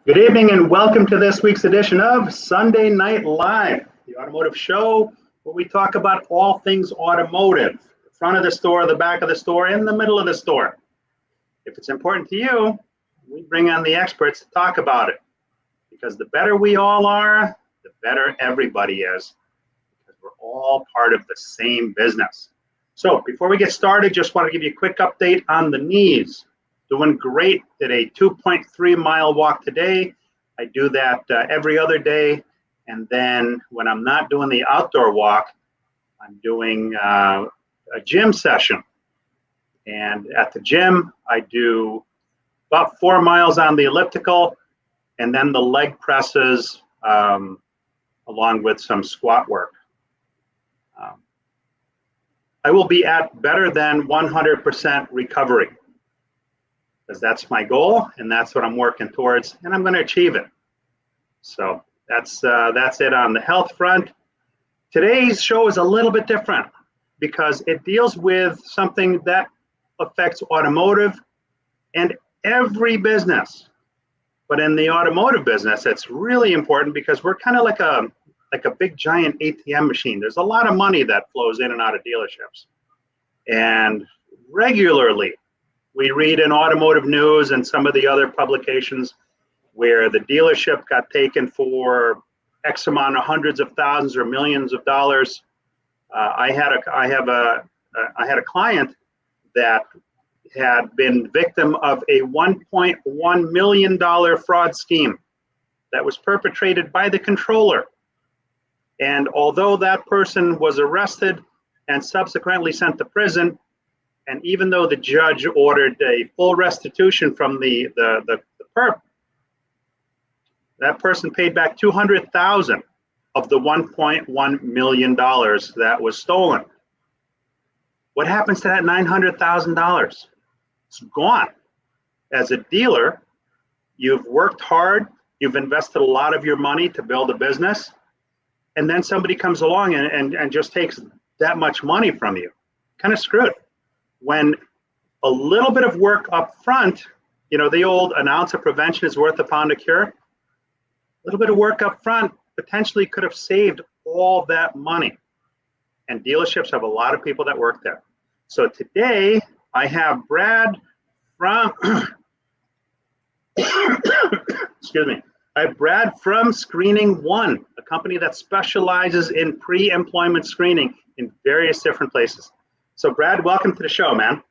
Good evening and welcome to this week's edition of Sunday Night Live, the automotive show where we talk about all things automotive, the front of the store, the back of the store, and the middle of the store. If it's important to you, we bring on the experts to talk about it, because the better we all are, the better everybody is, because we're all part of the same business. So before we get started, just want to give you a quick update on the knees. Doing great. Did a 2.3 mile walk today. I do that every other day. And then when I'm not doing the outdoor walk, I'm doing a gym session. And at the gym, I do about 4 miles on the elliptical and then the leg presses along with some squat work. I will be at better than 100% recovery, because that's my goal and that's what I'm working towards, and I'm going to achieve it. So that's it on the health front. Today's show is a little bit different because it deals with something that affects automotive and every business. But in the automotive business, it's really important because we're kind of like a big giant ATM machine. There's a lot of money that flows in and out of dealerships, and regularly we read in automotive news and some of the other publications where the dealership got taken for X amount of hundreds of thousands or millions of dollars. I had a client that had been victim of a $1.1 million fraud scheme that was perpetrated by the controller. And although that person was arrested and subsequently sent to prison, and even though the judge ordered a full restitution from the perp, that person paid back $200,000 of the $1.1 million that was stolen. What happens to that $900,000? It's gone. As a dealer, you've worked hard, you've invested a lot of your money to build a business, and then somebody comes along and just takes that much money from you. Kind of screwed. When a little bit of work up front, you know, the old an ounce of prevention is worth a pound of cure. A little bit of work up front potentially could have saved all that money. And dealerships have a lot of people that work there. So today I have Brad from, excuse me, I have Brad from ScreeningOne, a company that specializes in pre-employment screening in various different places. So Brad, welcome to the show, man.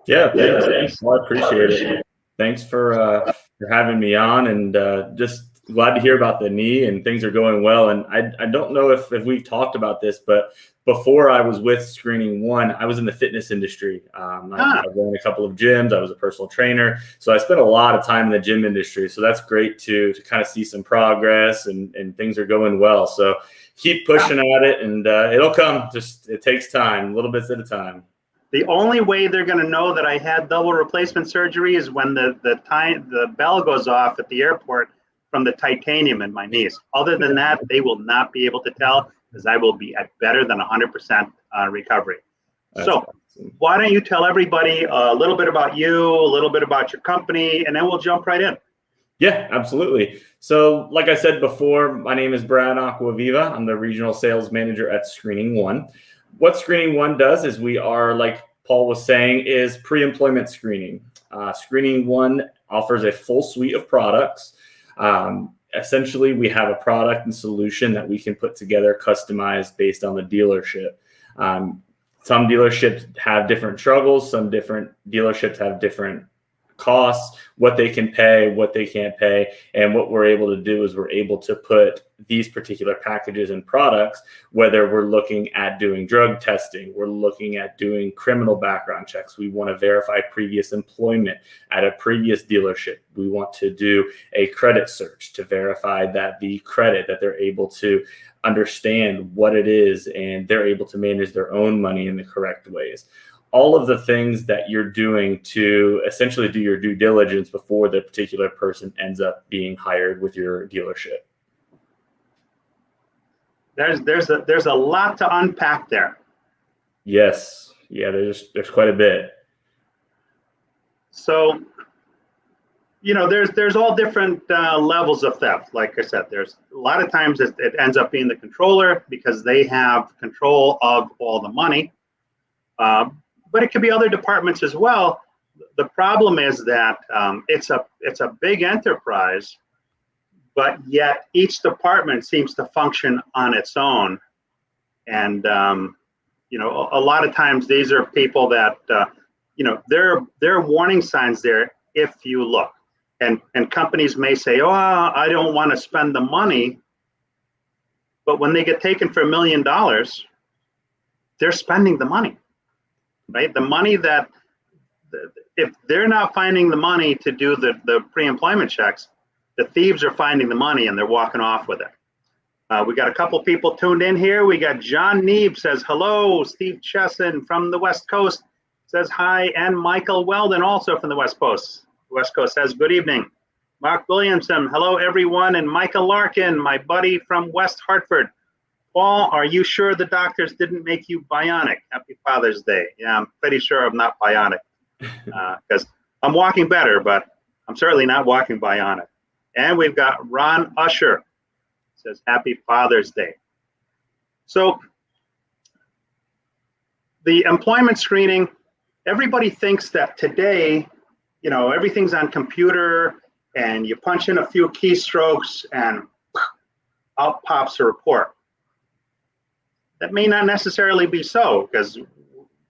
Yeah, thanks. Well, I appreciate it. Thanks for having me on, and just glad to hear about the knee and things are going well. And I don't know if we've talked about this, but before I was with ScreeningOne, I was in the fitness industry. I ran a couple of gyms. I was a personal trainer. So I spent a lot of time in the gym industry. So that's great to kind of see some progress and things are going well. So keep pushing at it, and it'll come. Just it takes time, little bits at a time. The only way they're going to know that I had double replacement surgery is when the bell goes off at the airport from the titanium in my knees. Other than that, they will not be able to tell, because I will be at better than 100% recovery. That's so awesome. Why don't you tell everybody a little bit about you, a little bit about your company, and then we'll jump right in. Yeah, absolutely. So like I said before, my name is Brad Acquaviva. I'm the regional sales manager at ScreeningOne. What ScreeningOne does is we are, like Paul was saying, is pre-employment screening. ScreeningOne offers a full suite of products. Essentially, we have a product and solution that we can put together, customized based on the dealership. Some dealerships have different struggles. Some different dealerships have different costs, what they can pay, what they can't pay. And what we're able to do is we're able to put these particular packages and products, whether we're looking at doing drug testing, we're looking at doing criminal background checks. We want to verify previous employment at a previous dealership. We want to do a credit search to verify that the credit, that they're able to understand what it is and they're able to manage their own money in the correct ways. All of the things that you're doing to essentially do your due diligence before the particular person ends up being hired with your dealership. There's a lot to unpack there. Yes. Yeah, there's quite a bit. So there's all different levels of theft. Like I said, there's a lot of times it ends up being the controller because they have control of all the money. But it could be other departments as well. The problem is that it's a big enterprise, but yet each department seems to function on its own. And a lot of times these are people that there are warning signs there if you look. And companies may say, oh, I don't want to spend the money. But when they get taken for $1 million, they're spending the money, right? The money that, if they're not finding the money to do the pre-employment checks, the thieves are finding the money and they're walking off with it. We got a couple people tuned in here. We got John Neeb says hello. Steve Chesson from the West Coast says hi. And Michael Weldon also from the West Coast. West Coast says good evening. Mark Williamson, hello everyone. And Michael Larkin, my buddy from West Hartford. Paul, are you sure the doctors didn't make you bionic? Happy Father's Day. Yeah, I'm pretty sure I'm not bionic because I'm walking better, but I'm certainly not walking bionic. And we've got Ron Usher, says Happy Father's Day. So the employment screening, everybody thinks that today, everything's on computer and you punch in a few keystrokes and out pops a report. That may not necessarily be so because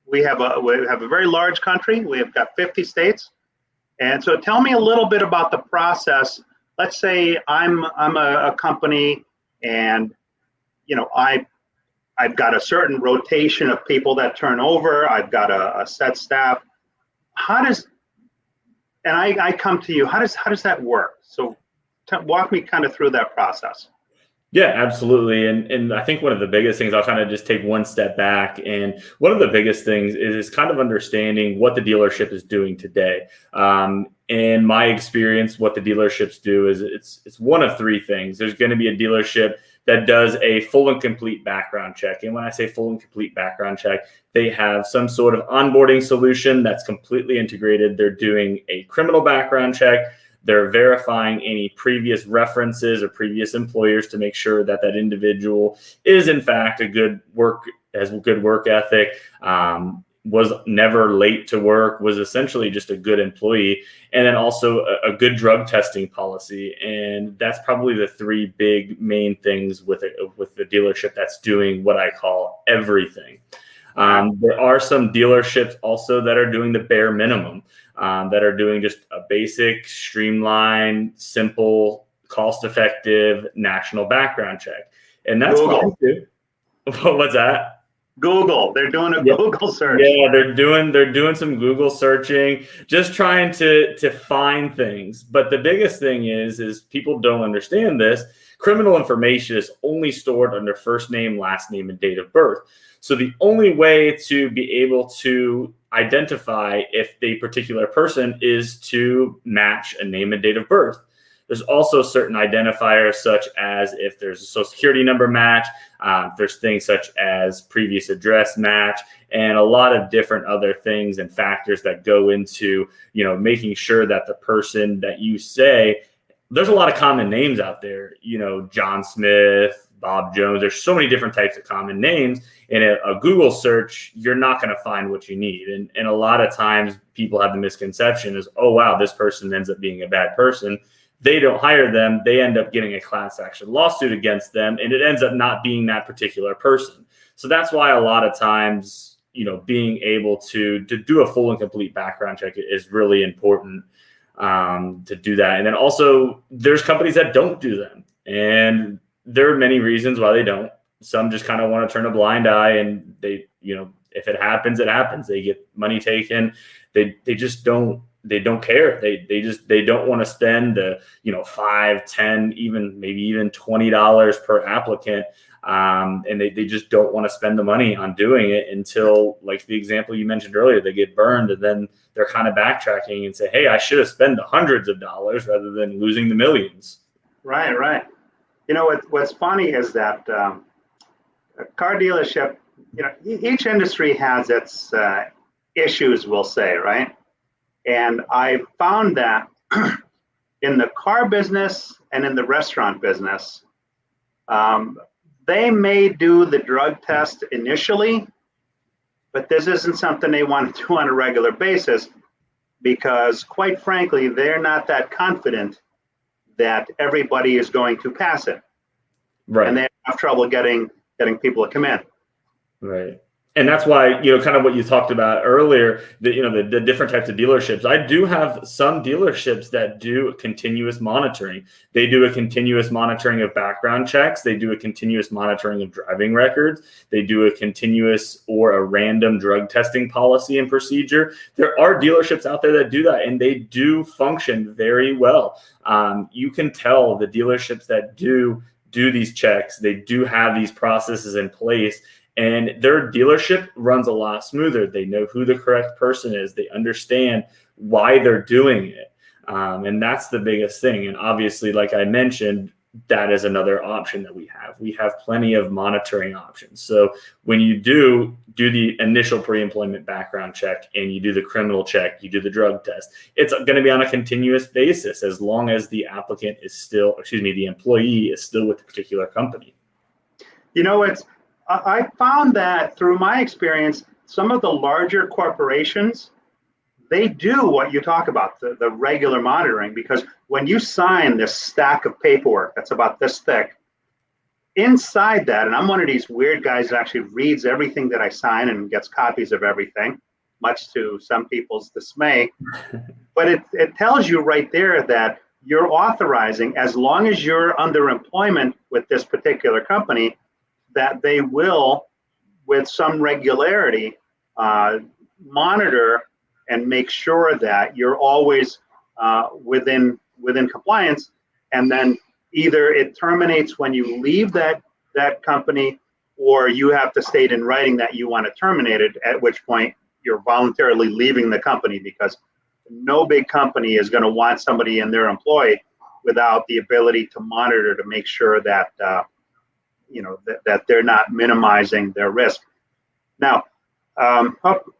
we have a very large country. We have got 50 states. And so tell me a little bit about the process. Let's say I'm a company and I've got a certain rotation of people that turn over. I've got a set staff. I come to you. How does that work? So walk me kind of through that process. Yeah, absolutely. And I think one of the biggest things, I'll kind of just take one step back. And one of the biggest things is kind of understanding what the dealership is doing today. In my experience, what the dealerships do is it's one of three things. There's going to be a dealership that does a full and complete background check. And when I say full and complete background check, they have some sort of onboarding solution that's completely integrated. They're doing a criminal background check. They're verifying any previous references or previous employers to make sure that that individual is in fact has a good work ethic, was never late to work, was essentially just a good employee, and then also a good drug testing policy. And that's probably the three big main things with the dealership that's doing what I call everything. There are some dealerships also that are doing the bare minimum, that are doing just a basic, streamlined, simple, cost-effective national background check. And that's fine too. What's that? Google. They're doing a Google search. Yeah, they're doing some Google searching, just trying to find things. But the biggest thing is people don't understand this. Criminal information is only stored under first name, last name, and date of birth. So the only way to be able to identify if the particular person is to match a name and date of birth. There's also certain identifiers such as if there's a social security number match, there's things such as previous address match, and a lot of different other things and factors that go into, making sure that the person that you say, there's a lot of common names out there, John Smith, Bob Jones. There's so many different types of common names. In a Google search, you're not going to find what you need. And a lot of times people have the misconception is, oh, wow, this person ends up being a bad person. They don't hire them. They end up getting a class action lawsuit against them, and it ends up not being that particular person. So that's why a lot of times, being able to do a full and complete background check is really important, to do that. And then also there's companies that don't do them, and there are many reasons why they don't. Some just kind of want to turn a blind eye, and they, if it happens, it happens. They get money taken. They just don't. They don't care. They don't want to spend $5, $10, maybe even $20 per applicant. And they just don't want to spend the money on doing it until, like the example you mentioned earlier, they get burned, and then they're kind of backtracking and say, hey, I should have spent the hundreds of dollars rather than losing the millions. Right. What's funny is that a car dealership, each industry has its issues, we'll say, right? And I found that In the car business and in the restaurant business, they may do the drug test initially, but this isn't something they want to do on a regular basis because, quite frankly, they're not that confident that everybody is going to pass it. Right. And they have trouble getting people to come in. Right. And that's why, kind of what you talked about earlier, the different types of dealerships. I do have some dealerships that do continuous monitoring. They do a continuous monitoring of background checks. They do a continuous monitoring of driving records. They do a continuous or a random drug testing policy and procedure. There are dealerships out there that do that, and they do function very well. You can tell the dealerships that do these checks, they do have these processes in place. And their dealership runs a lot smoother. They know who the correct person is. They understand why they're doing it. And that's the biggest thing. And obviously, like I mentioned, that is another option that we have. We have plenty of monitoring options. So when you do the initial pre-employment background check and you do the criminal check, you do the drug test, it's going to be on a continuous basis as long as the applicant is still, the employee is still with the particular company. I found that through my experience, some of the larger corporations, they do what you talk about, the regular monitoring, because when you sign this stack of paperwork that's about this thick, inside that, and I'm one of these weird guys that actually reads everything that I sign and gets copies of everything, much to some people's dismay, but it tells you right there that you're authorizing, as long as you're under employment with this particular company, that they will, with some regularity, monitor and make sure that you're always within compliance. And then either it terminates when you leave that company, or you have to state in writing that you want to terminate it, at which point you're voluntarily leaving the company, because no big company is going to want somebody in their employ without the ability to monitor to make sure that that they're not minimizing their risk. Now,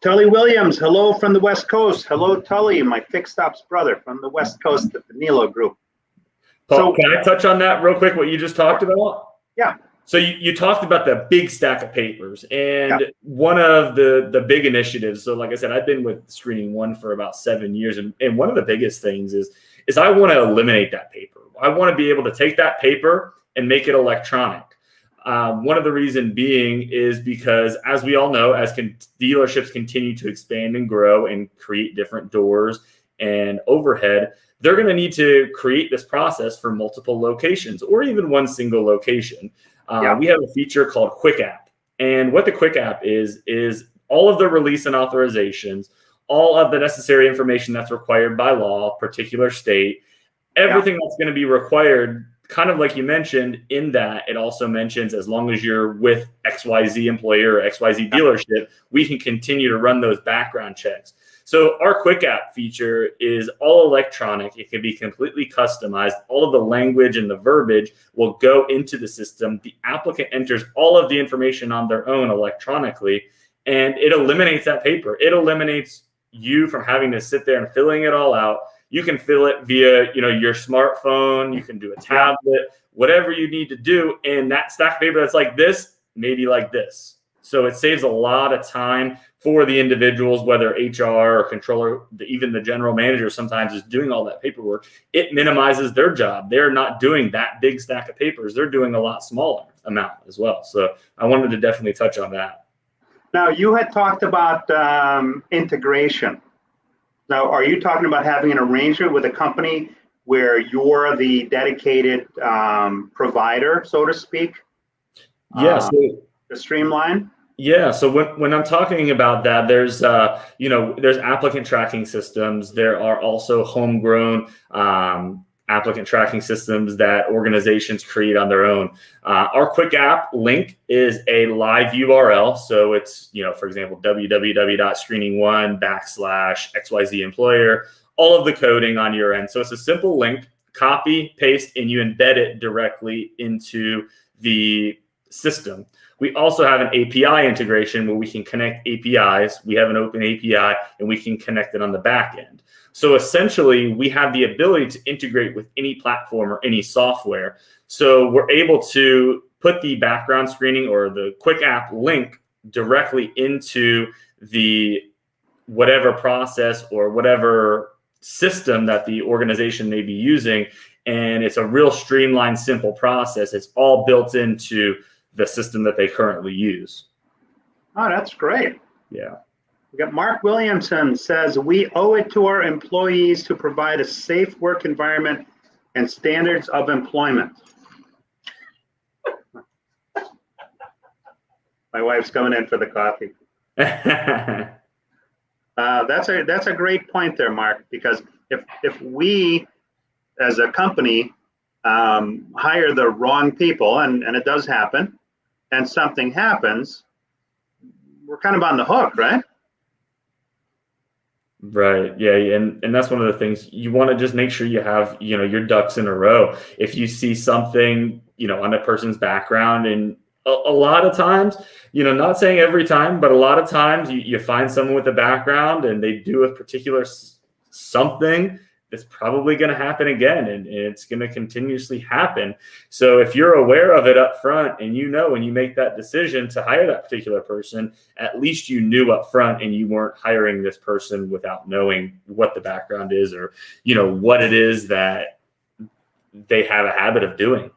Tully Williams, hello from the West Coast. Hello, Tully, my fixed ops brother from the West Coast at the Nilo Group. Paul, can I touch on that real quick, what you just talked about? Yeah. So you talked about the big stack of papers, and one of the big initiatives, so like I said, I've been with ScreeningOne for about 7 years, and one of the biggest things is I want to eliminate that paper. I want to be able to take that paper and make it electronic. One of the reasons being is because, as we all know, as dealerships continue to expand and grow and create different doors and overhead, they're going to need to create this process for multiple locations or even one single location. We have a feature called Quick App. And what the Quick App is all of the release and authorizations, all of the necessary information that's required by law, particular state, everything that's going to be required. Kind of like you mentioned, in that it also mentions as long as you're with XYZ employer or XYZ dealership, we can continue to run those background checks. So our Quick App feature is all electronic. It can be completely customized. All of the language and the verbiage will go into the system. The applicant enters all of the information on their own electronically, and it eliminates that paper. It eliminates you from having to sit there and filling it all out. You can fill it via, your smartphone. You can do a tablet, whatever you need to do. And that stack of paper that's like this, maybe like this. So it saves a lot of time for the individuals, whether HR or controller, even the general manager sometimes is doing all that paperwork. It minimizes their job. They're not doing that big stack of papers. They're doing a lot smaller amount as well. So I wanted to definitely touch on that. Now, you had talked about integration. Now, are you talking about having an arrangement with a company where you're the dedicated provider, so to speak? Yeah. So to streamline? Yeah. So when I'm talking about that, there's there's applicant tracking systems. There are also homegrown applicant tracking systems that organizations create on their own. Our Quick App link is a live URL. So it's, for example, www.screeningone.com/XYZ employer, all of the coding on your end. So it's a simple link, copy, paste, and you embed it directly into the system. We also have an API integration where we can connect APIs. We have an open API and we can connect it on the back end. So essentially, we have the ability to integrate with any platform or any software. So we're able to put the background screening or the quick app link directly into the whatever process or whatever system that the organization may be using. And it's a real streamlined, simple process. It's all built into the system that they currently use. Oh, that's great. Yeah. We got Mark Williamson says, we owe it to our employees to provide a safe work environment and standards of employment. My wife's coming in for the coffee. That's a great point there, Mark, because if we as a company hire the wrong people, and it does happen, and something happens, we're kind of on the hook, right? Right. Yeah. And that's one of the things you want to just make sure you have, your ducks in a row. If you see something, on a person's background, and a lot of times, not saying every time, but a lot of times you find someone with a background and they do a particular something, it's probably going to happen again, and it's going to continuously happen. So if you're aware of it up front, and when you make that decision to hire that particular person, at least you knew up front, and you weren't hiring this person without knowing what the background is, or what it is that they have a habit of doing.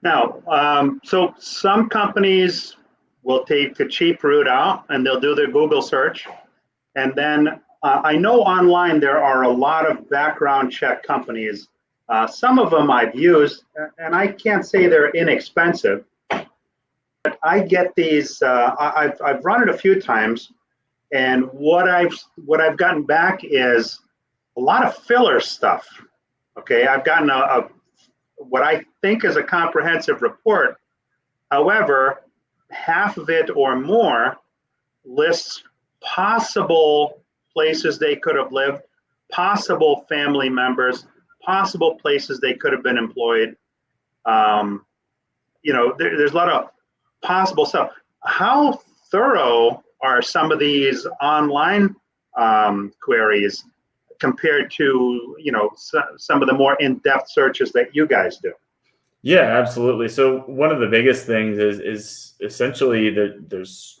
Now, so some companies will take the cheap route out, and they'll do their Google search, and then I know online there are a lot of background check companies. Some of them I've used, and I can't say they're inexpensive, but I get these. I've run it a few times, and what I've gotten back is a lot of filler stuff. Okay, I've gotten what I think is a comprehensive report. However, half of it or more lists possible places they could have lived, possible family members, possible places they could have been employed. There's a lot of possible stuff. How thorough are some of these online queries compared to, some of the more in-depth searches that you guys do? Yeah, absolutely. So one of the biggest things is essentially that there's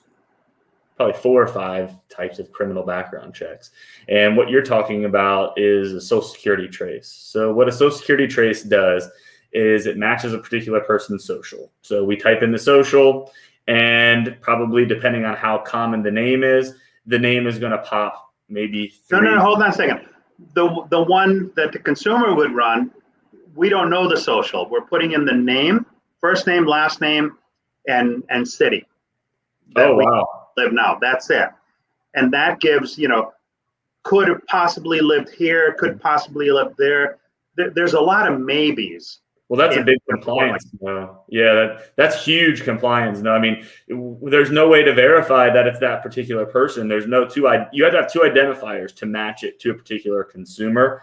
probably 4 or 5 types of criminal background checks. And what you're talking about is a social security trace. So what a social security trace does is it matches a particular person's social. So we type in the social, and probably depending on how common the name is going to pop maybe 3. No, hold on a second. The one that the consumer would run, we don't know the social. We're putting in the name, first name, last name, and city. Oh, wow. Live now. That's it. And that gives, could have possibly lived here, could possibly live there. There's a lot of maybes. Well, that's a big compliance. Yeah, that's huge compliance. No, I mean, there's no way to verify that it's that particular person. There's no you have to have 2 identifiers to match it to a particular consumer.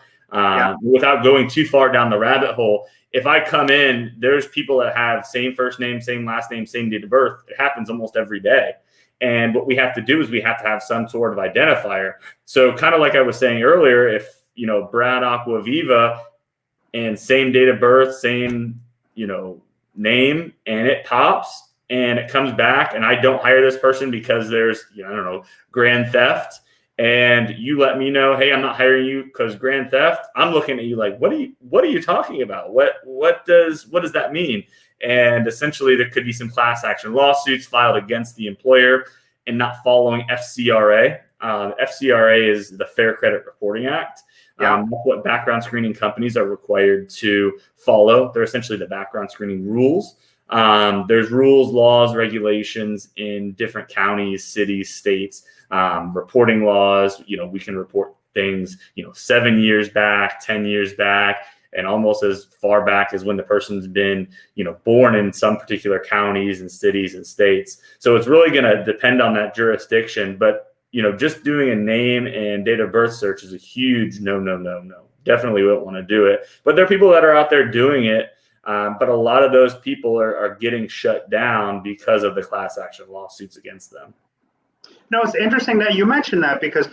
Without going too far down the rabbit hole. If I come in, there's people that have same first name, same last name, same date of birth. It happens almost every day. And what we have to do is we have to have some sort of identifier. So kind of like I was saying earlier, if, Brad Acquaviva and same date of birth, same, name, and it pops and it comes back, and I don't hire this person because there's, grand theft, and you let me know, hey, I'm not hiring you because grand theft, I'm looking at you like, what are you talking about? What does that mean? And essentially, there could be some class action lawsuits filed against the employer and not following FCRA. FCRA is the Fair Credit Reporting Act. What background screening companies are required to follow. They're essentially the background screening rules. There's rules, laws, regulations in different counties, cities, states, reporting laws. We can report things, 7 years back, 10 years back, and almost as far back as when the person's been, born in some particular counties and cities and states. So it's really going to depend on that jurisdiction. But, just doing a name and date of birth search is a huge no. Definitely wouldn't want to do it. But there are people that are out there doing it. But a lot of those people are getting shut down because of the class action lawsuits against them. No, it's interesting that you mentioned that, because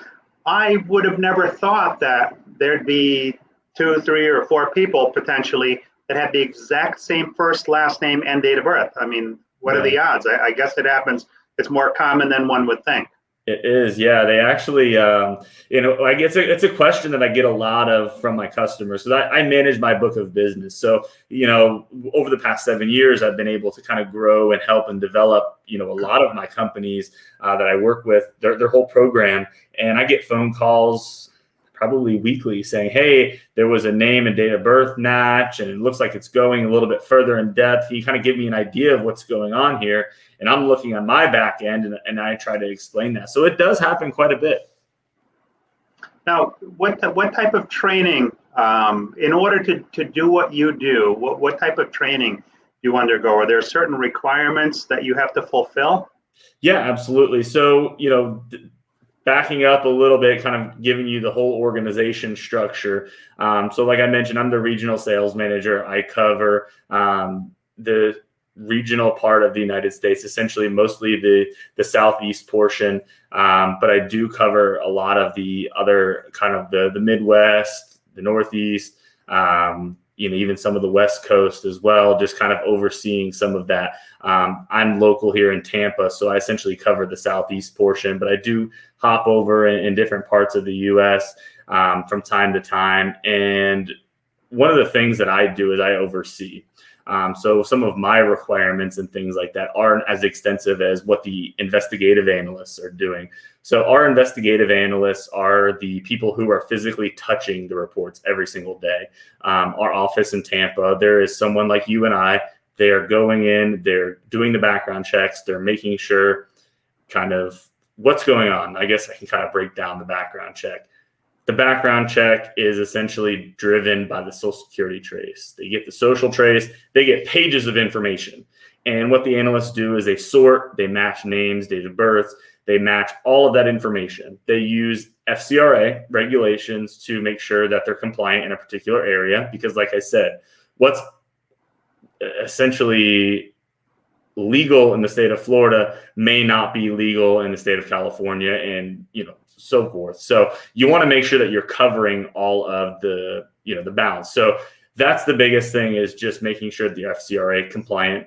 I would have never thought that there'd be 2, 3, or 4 people potentially that had the exact same first, last name, and date of birth. I mean, what are the odds? I guess it happens. It's more common than one would think. It is, yeah. They actually, like it's a question that I get a lot of from my customers. So I manage my book of business. So, over the past 7 years, I've been able to kind of grow and help and develop, a lot of my companies that I work with, their whole program. And I get phone calls probably weekly saying, hey, there was a name and date of birth match, and it looks like it's going a little bit further in depth. Can you kind of give me an idea of what's going on here? And I'm looking on my back end, and I try to explain that. So it does happen quite a bit. Now, what type of training, in order to do what you do, what type of training do you undergo? Are there certain requirements that you have to fulfill? Yeah, absolutely. So, backing up a little bit, kind of giving you the whole organization structure. So like I mentioned, I'm the regional sales manager. I cover the regional part of the United States, essentially mostly the southeast portion. But I do cover a lot of the other kind of the Midwest, the Northeast, even some of the West Coast as well, just kind of overseeing some of that. I'm local here in Tampa, so I essentially cover the southeast portion, but I do hop over in different parts of the U.S. From time to time. And one of the things that I do is I oversee. So some of my requirements and things like that aren't as extensive as what the investigative analysts are doing. So our investigative analysts are the people who are physically touching the reports every single day. Our office in Tampa, there is someone like you and I. They are going in, they're doing the background checks, they're making sure kind of what's going on. I guess I can kind of break down the background check. The background check is essentially driven by the social security trace. They get the social trace, they get pages of information. And what the analysts do is they sort, they match names, date of birth, they match all of that information. They use FCRA regulations to make sure that they're compliant in a particular area. Because like I said, what's essentially legal in the state of Florida may not be legal in the state of California, and so forth. So you want to make sure that you're covering all of the the bounds. So that's the biggest thing, is just making sure that the FCRA compliant.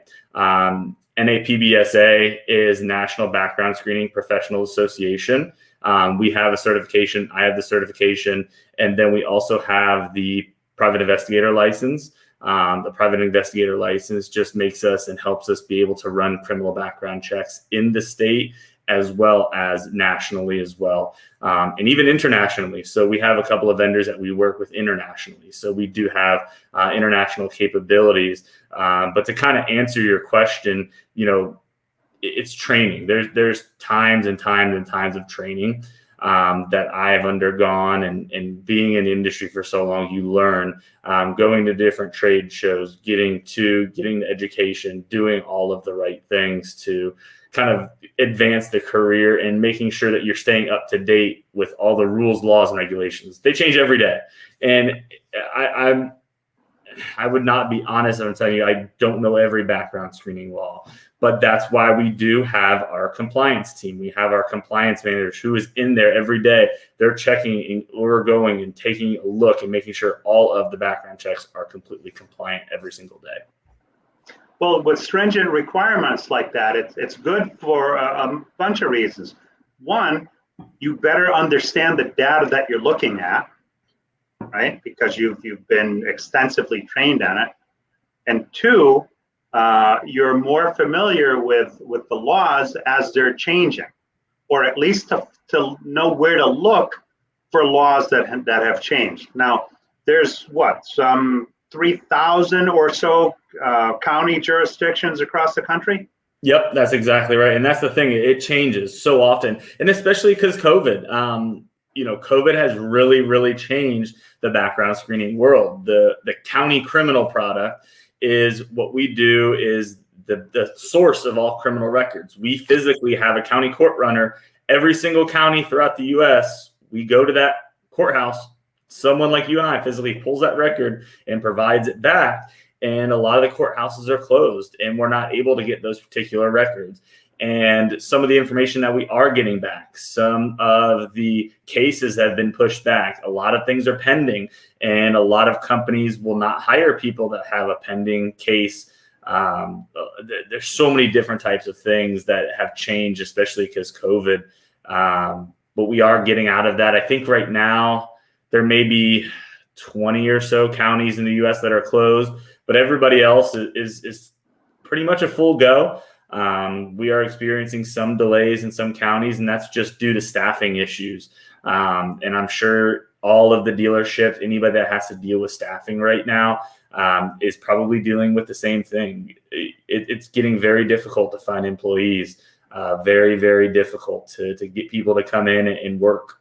NAPBSA is National Background Screening Professional Association. We have a certification. I have the certification, and then we also have the private investigator license. The private investigator license just makes us and helps us be able to run criminal background checks in the state as well as nationally as well, and even internationally. So we have a couple of vendors that we work with internationally. So we do have international capabilities. But to kind of answer your question, it's training. There's times and times and times of training that I've undergone, and being in the industry for so long, you learn, going to different trade shows, getting the education, doing all of the right things to kind of advance the career, and making sure that you're staying up to date with all the rules, laws, and regulations. They change every day. And I would not be honest on telling you I don't know every background screening law, but that's why we do have our compliance team. We have our compliance managers who is in there every day. They're checking, or going and taking a look and making sure all of the background checks are completely compliant every single day. Well, with stringent requirements like that, it's good for a bunch of reasons. One, you better understand the data that you're looking at, right? Because you've been extensively trained on it. And two, you're more familiar with the laws as they're changing, or at least to know where to look for laws that have changed. Now, there's some 3,000 or so county jurisdictions across the country. Yep, that's exactly right. And that's the thing. It changes so often. And especially because COVID, COVID has really, really changed the background screening world. The county criminal product is what we do, is the source of all criminal records. We physically have a county court runner. Every single county throughout the U.S., we go to that courthouse. Someone like you and I physically pulls that record and provides it back. And a lot of the courthouses are closed, and we're not able to get those particular records. And some of the information that we are getting back, some of the cases have been pushed back. A lot of things are pending, and a lot of companies will not hire people that have a pending case. There's so many different types of things that have changed, especially because COVID. But we are getting out of that. I think right now there may be 20 or so counties in the U.S. that are closed, but everybody else is pretty much a full go. We are experiencing some delays in some counties, and that's just due to staffing issues. And I'm sure all of the dealerships, anybody that has to deal with staffing right now, is probably dealing with the same thing. It's getting very difficult to find employees, very, very difficult to get people to come in and work.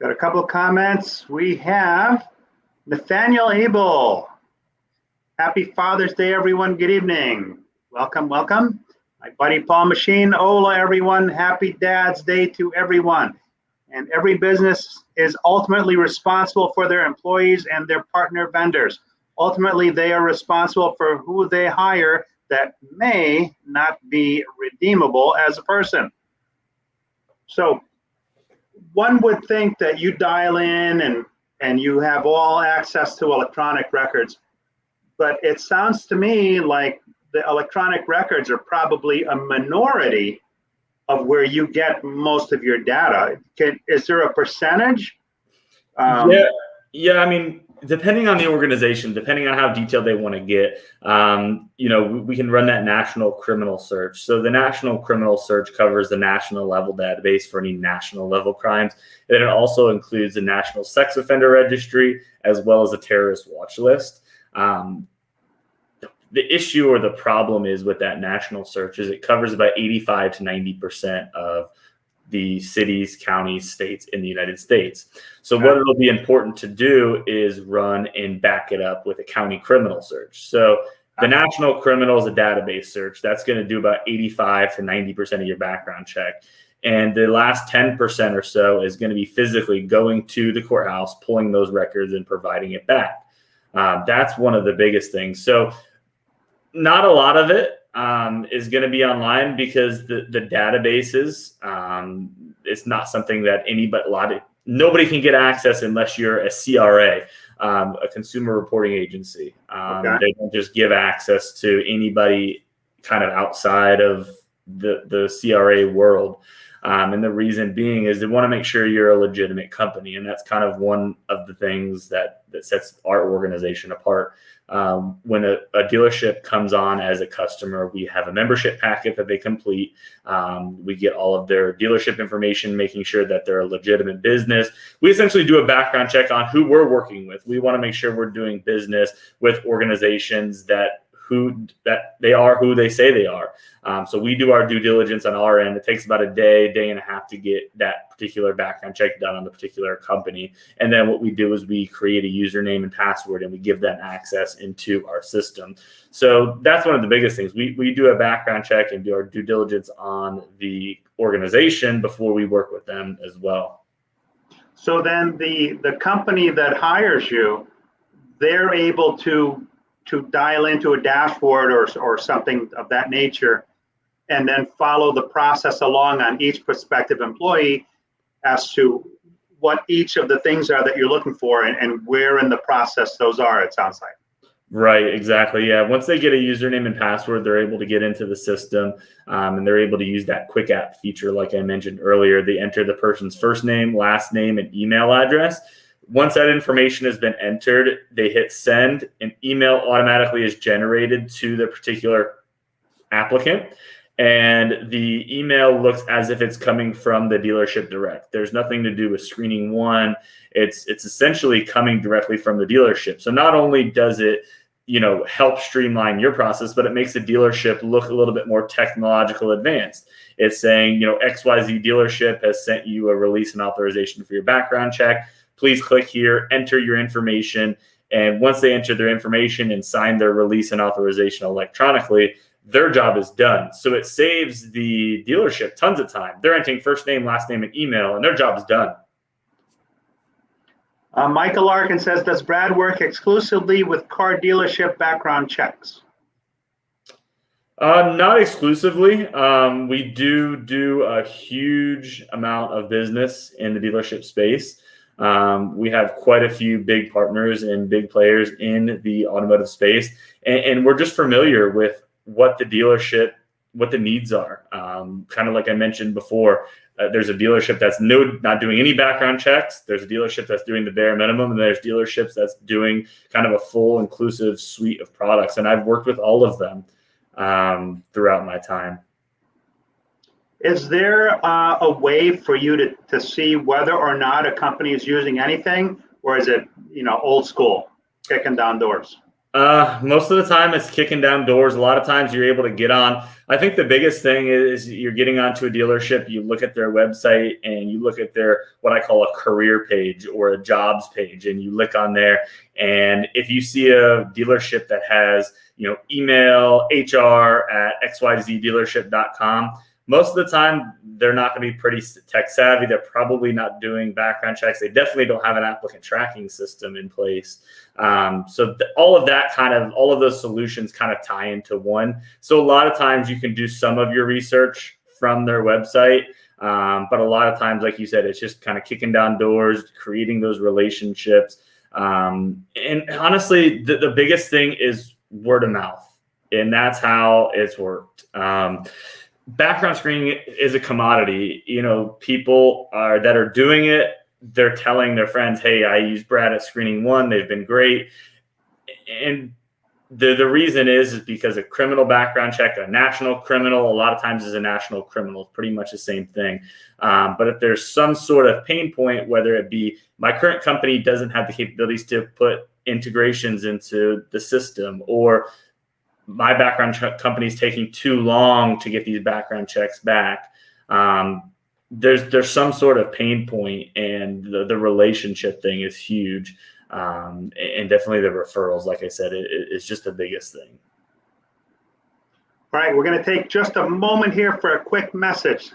Got a couple of comments. We have Nathaniel Abel. Happy Father's Day, everyone. Good evening. Welcome, welcome. My buddy Paul Machine. Hola, everyone. Happy Dad's Day to everyone. And every business is ultimately responsible for their employees and their partner vendors. Ultimately, they are responsible for who they hire that may not be redeemable as a person. So one would think that you dial in and you have all access to electronic records, but it sounds to me like the electronic records are probably a minority of where you get most of your data. Is there a percentage? Yeah. I mean, depending on the organization, depending on how detailed they want to get, we can run that national criminal search. So the national criminal search covers the national level database for any national level crimes. And it also includes the national sex offender registry, as well as a terrorist watch list. The issue or the problem is with that national search is it covers about 85 to 90% of the cities, counties, states in the United States. So what it'll be important to do is run and back it up with a county criminal search. So the national criminal is a database search. That's going to do about 85 to 90% of your background check. And the last 10% or so is going to be physically going to the courthouse, pulling those records and providing it back. That's one of the biggest things. So not a lot of it is going to be online because the databases, it's not something that nobody can get access unless you're a CRA, a consumer reporting agency. They don't just give access to anybody kind of outside of the CRA world. And the reason being is they want to make sure you're a legitimate company. And that's kind of one of the things that sets our organization apart. When a dealership comes on as a customer, we have a membership packet that they complete. We get all of their dealership information, making sure that they're a legitimate business. We essentially do a background check on who we're working with. We want to make sure we're doing business with organizations that they are who they say they are. So we do our due diligence on our end. It takes about a day and a half to get that particular background check done on the particular company. And then what we do is we create a username and password and we give them access into our system. So that's one of the biggest things. We do a background check and do our due diligence on the organization before we work with them as well. So then the company that hires you, they're able to dial into a dashboard or something of that nature, and then follow the process along on each prospective employee as to what each of the things are that you're looking for and where in the process those are, it sounds like. Right, exactly. Yeah. Once they get a username and password, they're able to get into the system and they're able to use that quick app feature. Like I mentioned earlier, they enter the person's first name, last name, and email address. Once that information has been entered, they hit send, an email automatically is generated to the particular applicant. And the email looks as if it's coming from the dealership direct. There's nothing to do with ScreeningOne. It's essentially coming directly from the dealership. So not only does it, help streamline your process, but it makes the dealership look a little bit more technological advanced. It's saying, XYZ dealership has sent you a release and authorization for your background check. Please click here, enter your information. And once they enter their information and sign their release and authorization electronically, their job is done. So it saves the dealership tons of time. They're entering first name, last name, and email, and their job is done. Michael Larkin says, does Brad work exclusively with car dealership background checks? Not exclusively. We do a huge amount of business in the dealership space. We have quite a few big partners and big players in the automotive space, and we're just familiar with what the needs are. Kind of like I mentioned before, there's a dealership that's not doing any background checks. There's a dealership that's doing the bare minimum, and there's dealerships that's doing kind of a full inclusive suite of products. And I've worked with all of them throughout my time. Is there a way for you to see whether or not a company is using anything, or is it, old school, kicking down doors? Most of the time it's kicking down doors. A lot of times you're able to get on. I think the biggest thing is you're getting onto a dealership, you look at their website and you look at their, what I call a career page or a jobs page, and you look on there. And if you see a dealership that has, email hr@xyzdealership.com, most of the time they're not going to be pretty tech savvy. They're probably not doing background checks. They definitely don't have an applicant tracking system in place. So all of those solutions kind of tie into one. So a lot of times you can do some of your research from their website. But a lot of times, like you said, it's just kind of kicking down doors, creating those relationships. And honestly, the biggest thing is word of mouth. And that's how it's worked. Background screening is a commodity. People that are doing it, they're telling their friends, hey, I use Brad at ScreeningOne. They've been great. And the reason is because a criminal background check, a national criminal, a lot of times is a national criminal, pretty much the same thing. But if there's some sort of pain point, whether it be my current company doesn't have the capabilities to put integrations into the system, or my background company is taking too long to get these background checks back, there's some sort of pain point, and the relationship thing is huge. And definitely the referrals, like I said, is just the biggest thing. All right, we're going to take just a moment here for a quick message.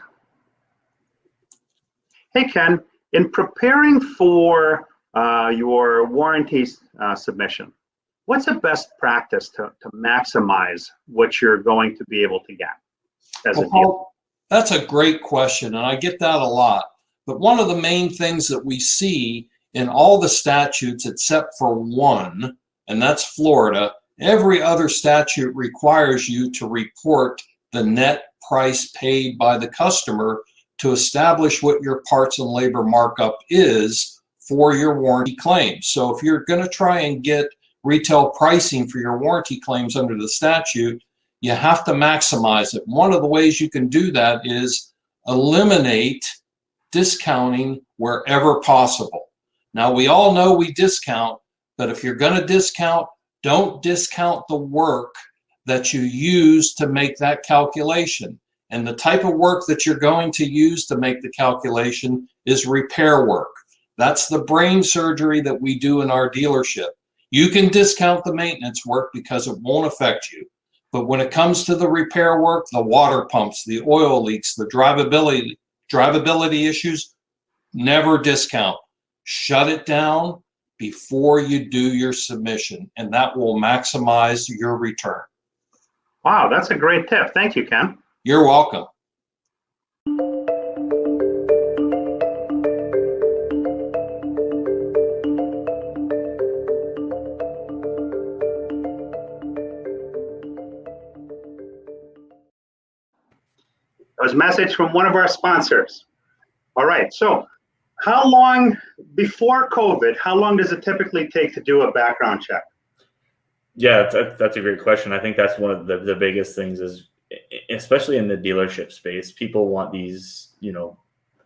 Hey, Ken, in preparing for your warranty submission, what's the best practice to maximize what you're going to be able to get as a deal? That's a great question, and I get that a lot. But one of the main things that we see in all the statutes except for one, and that's Florida, every other statute requires you to report the net price paid by the customer to establish what your parts and labor markup is for your warranty claims. So if you're going to try and get retail pricing for your warranty claims under the statute, you have to maximize it. One of the ways you can do that is eliminate discounting wherever possible. Now, we all know we discount, but if you're going to discount, don't discount the work that you use to make that calculation. And the type of work that you're going to use to make the calculation is repair work. That's the brain surgery that we do in our dealership. You can discount the maintenance work because it won't affect you. But when it comes to the repair work, the water pumps, the oil leaks, the drivability issues, never discount. Shut it down before you do your submission, and that will maximize your return. Wow, that's a great tip. Thank you, Ken. You're welcome. That was a message from one of our sponsors. All right, so how long, before COVID, how long does it typically take to do a background check? Yeah, that's a great question. I think that's one of the biggest things is, especially in the dealership space, people want these,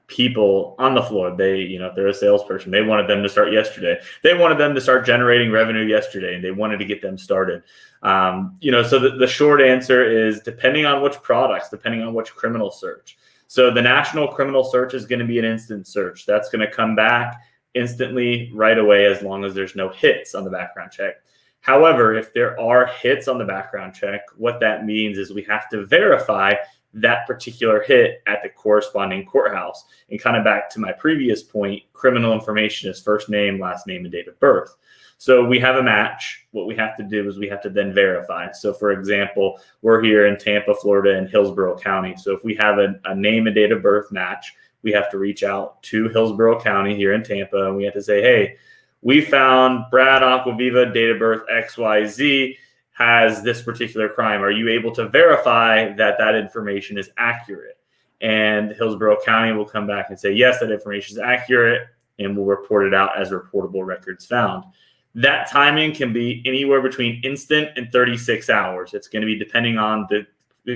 people on the floor. They, if they're a salesperson, they wanted them to start yesterday. They wanted them to start generating revenue yesterday, and they wanted to get them started. So the short answer is depending on which products, depending on which criminal search. So the national criminal search is going to be an instant search. That's going to come back instantly right away as long as there's no hits on the background check. However, if there are hits on the background check, what that means is we have to verify that particular hit at the corresponding courthouse. And kind of back to my previous point, criminal information is first name, last name, and date of birth. So we have a match. What we have to do is we have to then verify. So for example, we're here in Tampa, Florida, in Hillsborough County. So if we have a name and date of birth match, we have to reach out to Hillsborough County here in Tampa, and we have to say, hey, we found Brad Acquaviva, date of birth XYZ, has this particular crime. Are you able to verify that that information is accurate? And Hillsborough County will come back and say, yes, that information is accurate, and we'll report it out as reportable records found. That timing can be anywhere between instant and 36 hours. It's going to be depending on the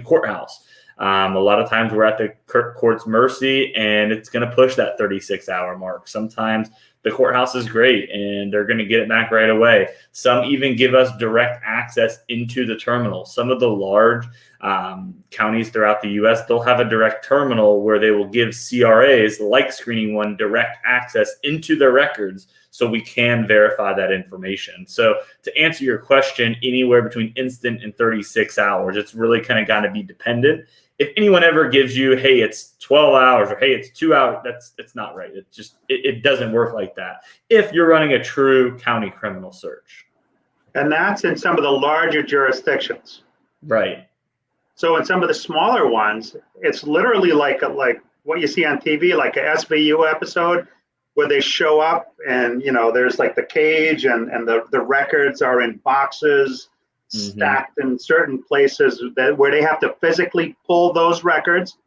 courthouse. A lot of times we're at the court's mercy, and it's going to push that 36-hour mark. Sometimes the courthouse is great, and they're going to get it back right away. Some even give us direct access into the terminal. Some of the large counties throughout the U.S., they'll have a direct terminal where they will give CRAs like ScreeningOne direct access into their records so we can verify that information. So to answer your question, anywhere between instant and 36 hours, it's really kind of got to be dependent. If anyone ever gives you, hey, it's 12 hours or hey, it's 2 hours, it's not right. It doesn't work like that if you're running a true county criminal search. And that's in some of the larger jurisdictions. Right. So in some of the smaller ones, it's literally like what you see on TV, like a SVU episode where they show up and, there's like the cage and the records are in boxes stacked in certain places where they have to physically pull those records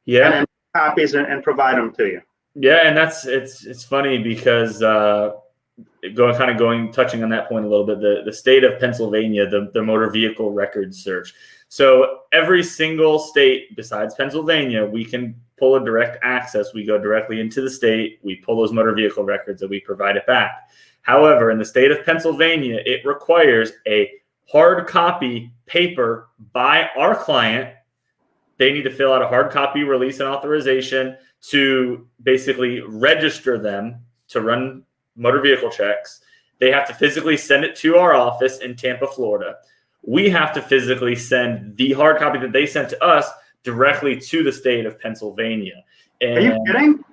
and then copies and provide them to you. Yeah, and it's funny because touching on that point a little bit, the state of Pennsylvania, the motor vehicle records search. So every single state besides Pennsylvania, we can pull a direct access. We go directly into the state, we pull those motor vehicle records and we provide it back. However, in the state of Pennsylvania, it requires a hard copy paper by our client. They need to fill out a hard copy release and authorization to basically register them to run motor vehicle checks. They have to physically send it to our office in Tampa, Florida. We have to physically send the hard copy that they sent to us directly to the state of Pennsylvania. And are you kidding?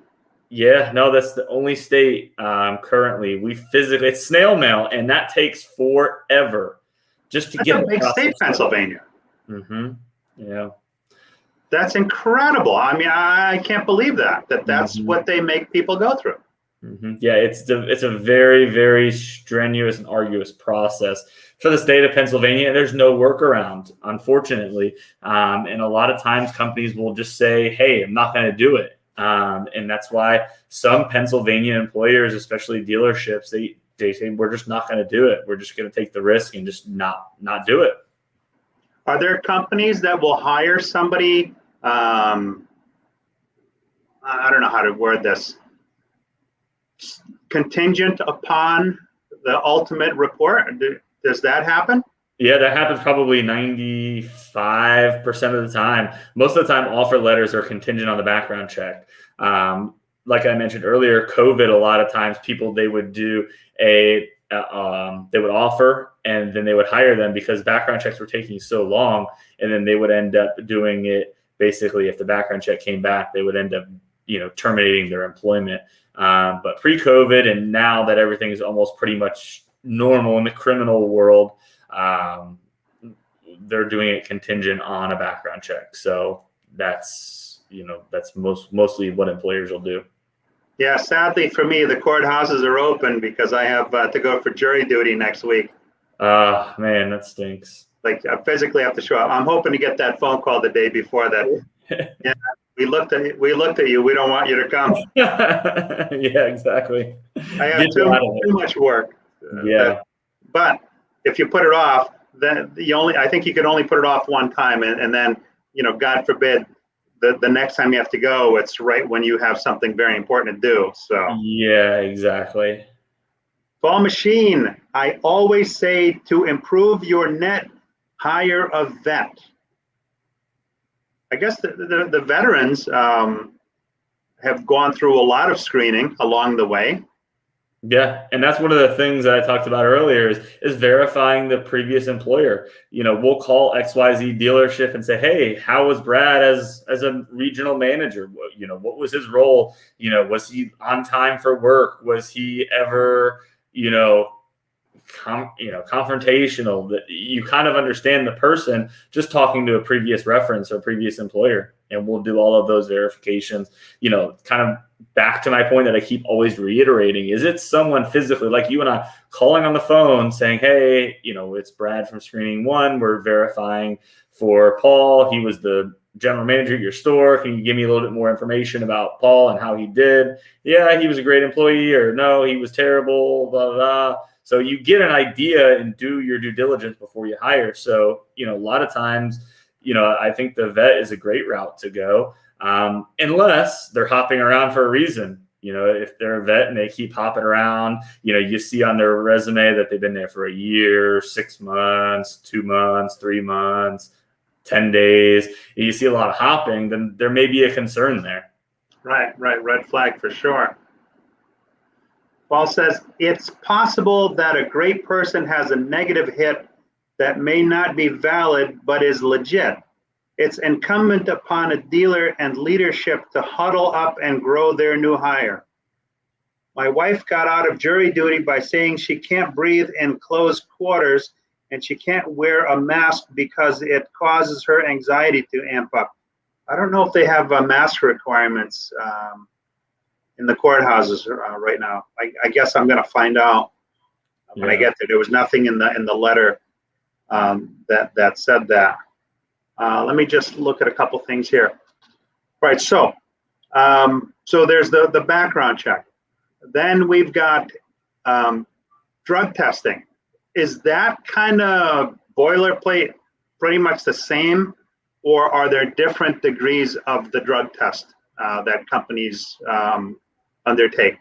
Yeah, no, that's the only state currently. It's snail mail, and that takes forever just to get a big state, Pennsylvania. Mm-hmm. Yeah. That's incredible. I mean, I can't believe that's what they make people go through. Mm-hmm. Yeah, it's a very, very strenuous and arduous process for the state of Pennsylvania. There's no workaround, unfortunately. And a lot of times companies will just say, hey, I'm not going to do it. And that's why some Pennsylvania employers, especially dealerships, they say, we're just not going to do it. We're just going to take the risk and just not do it. Are there companies that will hire somebody? I don't know how to word this. Contingent upon the ultimate report. Does that happen? Yeah, that happens probably 95% of the time. Most of the time, offer letters are contingent on the background check. Like I mentioned earlier, COVID, a lot of times they would do they would offer and then they would hire them because background checks were taking so long, and then they would end up doing it. Basically, if the background check came back, they would end up, terminating their employment. But pre-COVID and now that everything is almost pretty much normal in the criminal world, they're doing it contingent on a background check. So that's mostly what employers will do. Yeah, sadly for me, the courthouses are open because I have to go for jury duty next week. Man, that stinks. Like I physically have to show up. I'm hoping to get that phone call the day before that. Yeah, we looked at you. We don't want you to come. Yeah, exactly. I have too much work. Yeah. But if you put it off, then I think you can only put it off one time, and then God forbid, the next time you have to go, it's right when you have something very important to do. So yeah, exactly. Ball machine. I always say to improve your net, hire a vet. I guess the veterans have gone through a lot of screening along the way. Yeah, and that's one of the things that I talked about earlier is verifying the previous employer. We'll call XYZ dealership and say, hey, how was Brad as a regional manager? What was his role? Was he on time for work? Was he ever, confrontational, that you kind of understand the person just talking to a previous reference or previous employer. And we'll do all of those verifications, kind of back to my point that I keep always reiterating. Is it someone physically like you and I calling on the phone saying, hey, it's Brad from ScreeningOne. We're verifying for Paul. He was the general manager at your store. Can you give me a little bit more information about Paul and how he did? Yeah, he was a great employee, or no, he was terrible, blah, blah, blah. So you get an idea and do your due diligence before you hire. So, a lot of times, I think the vet is a great route to go, unless they're hopping around for a reason. If they're a vet and they keep hopping around, you see on their resume that they've been there for a year, 6 months, 2 months, 3 months, 10 days. You see a lot of hopping, then there may be a concern there. Right. Red flag for sure. Paul says, it's possible that a great person has a negative hit that may not be valid, but is legit. It's incumbent upon a dealer and leadership to huddle up and grow their new hire. My wife got out of jury duty by saying she can't breathe in closed quarters and she can't wear a mask because it causes her anxiety to amp up. I don't know if they have mask requirements in the courthouses right now. I guess I'm going to find out when I get there. There was nothing in the letter that said that. Let me just look at a couple things here. Right. So there's the background check. Then we've got drug testing. Is that kind of boilerplate pretty much the same, or are there different degrees of the drug test that companies undertake?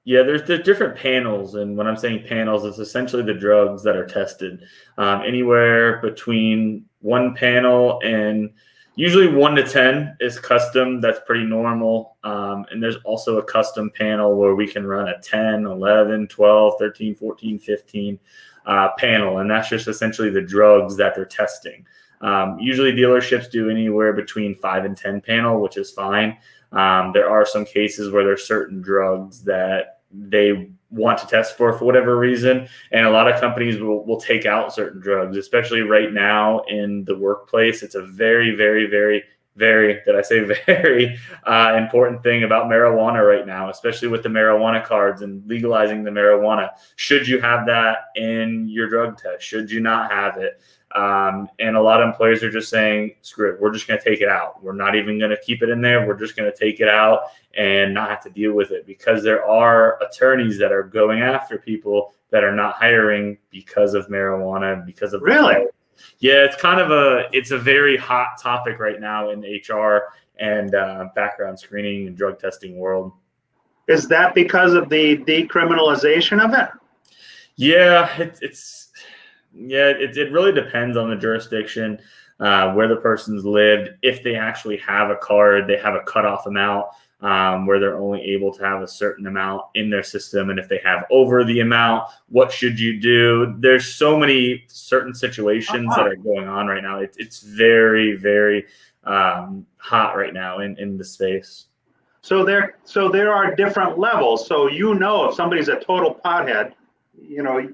Yeah, there's different panels, and when I'm saying panels, it's essentially the drugs that are tested. Anywhere between one panel and usually 1 to 10 is custom. That's pretty normal. And there's also a custom panel where we can run a 10, 11, 12, 13, 14, 15 panel, and that's just essentially the drugs that they're testing. Usually dealerships do anywhere between 5 and 10 panel, which is fine. There are some cases where there's certain drugs that they want to test for whatever reason. And a lot of companies will take out certain drugs, especially right now in the workplace. It's a very, very, very, very, did I say very important thing about marijuana right now, especially with the marijuana cards and legalizing the marijuana. Should you have that in your drug test? Should you not have it? And a lot of employers are just saying, screw it, we're just going to take it out. We're not even going to keep it in there. We're just going to take it out and not have to deal with it, because there are attorneys that are going after people that are not hiring because of marijuana, because of really. Yeah, it's a very hot topic right now in HR and background screening and drug testing world. Is that because of the decriminalization of it? Yeah, it really depends on the jurisdiction, where the person's lived. If they actually have a card, they have a cutoff amount where they're only able to have a certain amount in their system. And if they have over the amount, what should you do? There's so many certain situations that are going on right now. It's very, very hot right now in the space. So there are different levels. So if somebody's a total pothead, your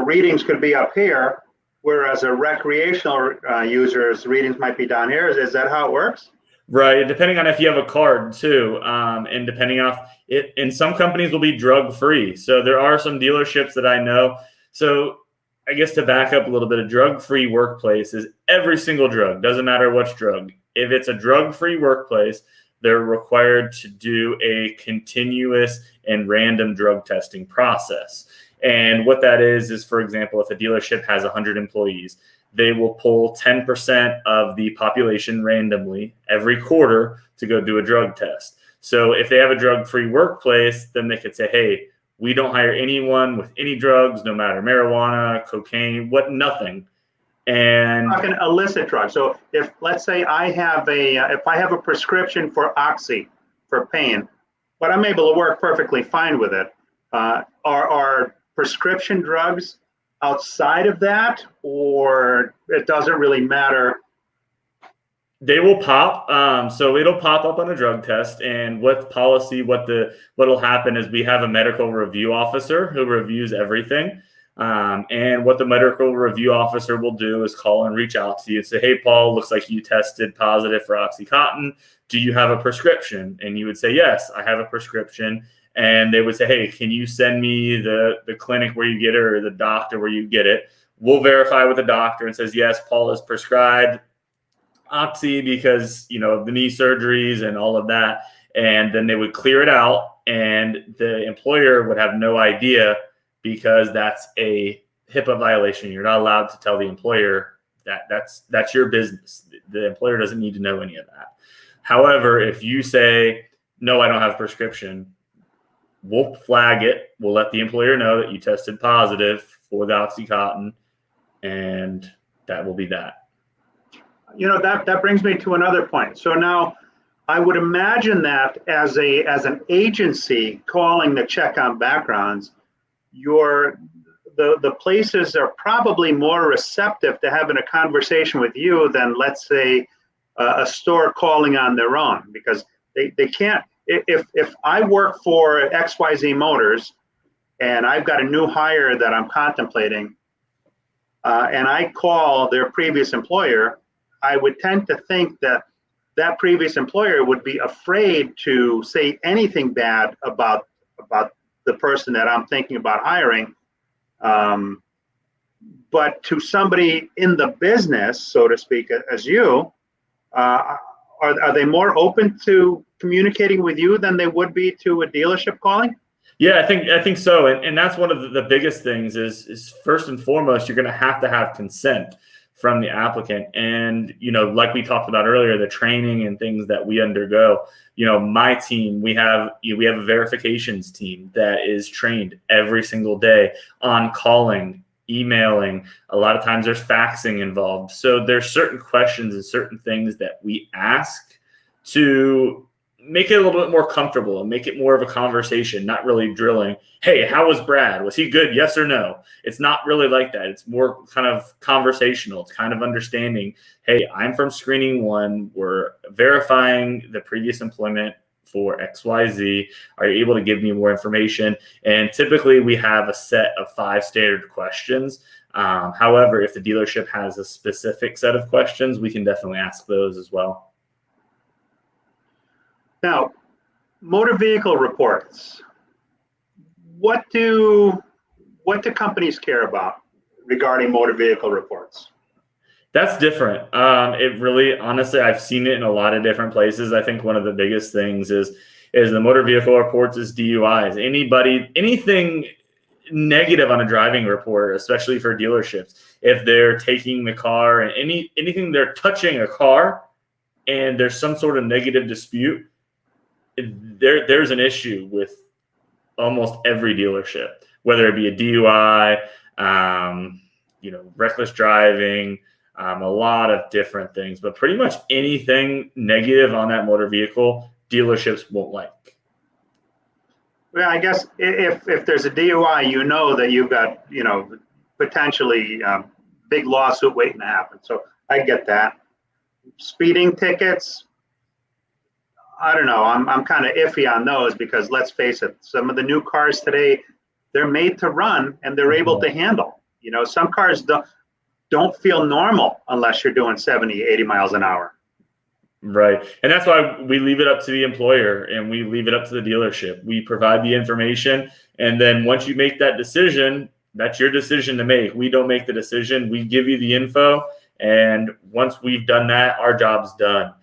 readings could be up here, whereas a recreational user's readings might be down here. Is that how it works? Right, depending on if you have a card too, and depending on it. And some companies will be drug free. So there are some dealerships that I know. So I guess to back up a little bit, a drug free workplace is every single drug, doesn't matter which drug. If it's a drug free workplace, they're required to do a continuous and random drug testing process. And what that is, for example, if a dealership has 100 employees, they will pull 10% of the population randomly every quarter to go do a drug test. So if they have a drug-free workplace, then they could say, hey, we don't hire anyone with any drugs, no matter marijuana, cocaine, nothing. And talking illicit drugs. So if, let's say I have a prescription for Oxy for pain, but I'm able to work perfectly fine with it, are prescription drugs outside of that, or it doesn't really matter They will pop. So it'll pop up on a drug test, and what'll happen is we have a medical review officer who reviews everything. And what the medical review officer will do is call and reach out to you and say, "Hey, Paul, looks like you tested positive for Oxycontin. Do you have a prescription?" And you would say, "Yes, I have a prescription." And they would say, "Hey, can you send me the clinic where you get it or the doctor where you get it?" We'll verify with the doctor and says, "Yes, Paul is prescribed Oxy because, the knee surgeries and all of that." And then they would clear it out, and the employer would have no idea because that's a HIPAA violation. You're not allowed to tell the employer that's your business. The employer doesn't need to know any of that. However, if you say, "No, I don't have a prescription," we'll flag it. We'll let the employer know that you tested positive for the Oxycontin, and that will be that. That brings me to another point. So now I would imagine that as an agency calling to check on backgrounds, the places are probably more receptive to having a conversation with you than, let's say, a store calling on their own, because they can't. If I work for XYZ Motors and I've got a new hire that I'm contemplating, and I call their previous employer, I would tend to think that that previous employer would be afraid to say anything bad about the person that I'm thinking about hiring. But to somebody in the business, so to speak, as you, are they more open to communicating with you than they would be to a dealership calling? Yeah, I think so. And that's one of the biggest things is first and foremost, you're going to have consent from the applicant. And, like we talked about earlier, the training and things that we undergo, my team, we have a verifications team that is trained every single day on calling, emailing. A lot of times there's faxing involved. So there's certain questions and certain things that we ask to make it a little bit more comfortable and make it more of a conversation, not really drilling, "Hey, how was Brad? Was he good? Yes or no?" It's not really like that. It's more kind of conversational. It's kind of understanding, "Hey, I'm from ScreeningOne. We're verifying the previous employment for XYZ. Are you able to give me more information?" And typically we have a set of 5 standard questions. However, if the dealership has a specific set of questions, we can definitely ask those as well. Now, motor vehicle reports. What do companies care about regarding motor vehicle reports? That's different. It really, honestly, I've seen it in a lot of different places. I think one of the biggest things is the motor vehicle reports is DUIs. Anything negative on a driving report, especially for dealerships, if they're taking the car and anything they're touching a car and there's some sort of negative dispute, there's an issue with almost every dealership, whether it be a DUI, reckless driving, a lot of different things, but pretty much anything negative on that motor vehicle, dealerships won't like. Well, I guess if there's a DUI, that you've got, potentially big lawsuit waiting to happen. So I get that. Speeding tickets, I don't know. I'm kind of iffy on those because let's face it, some of the new cars today, they're made to run and they're able to handle. Some cars don't feel normal unless you're doing 70, 80 miles an hour. Right. And that's why we leave it up to the employer and we leave it up to the dealership. We provide the information. And then once you make that decision, that's your decision to make. We don't make the decision. We give you the info. And once we've done that, our job's done.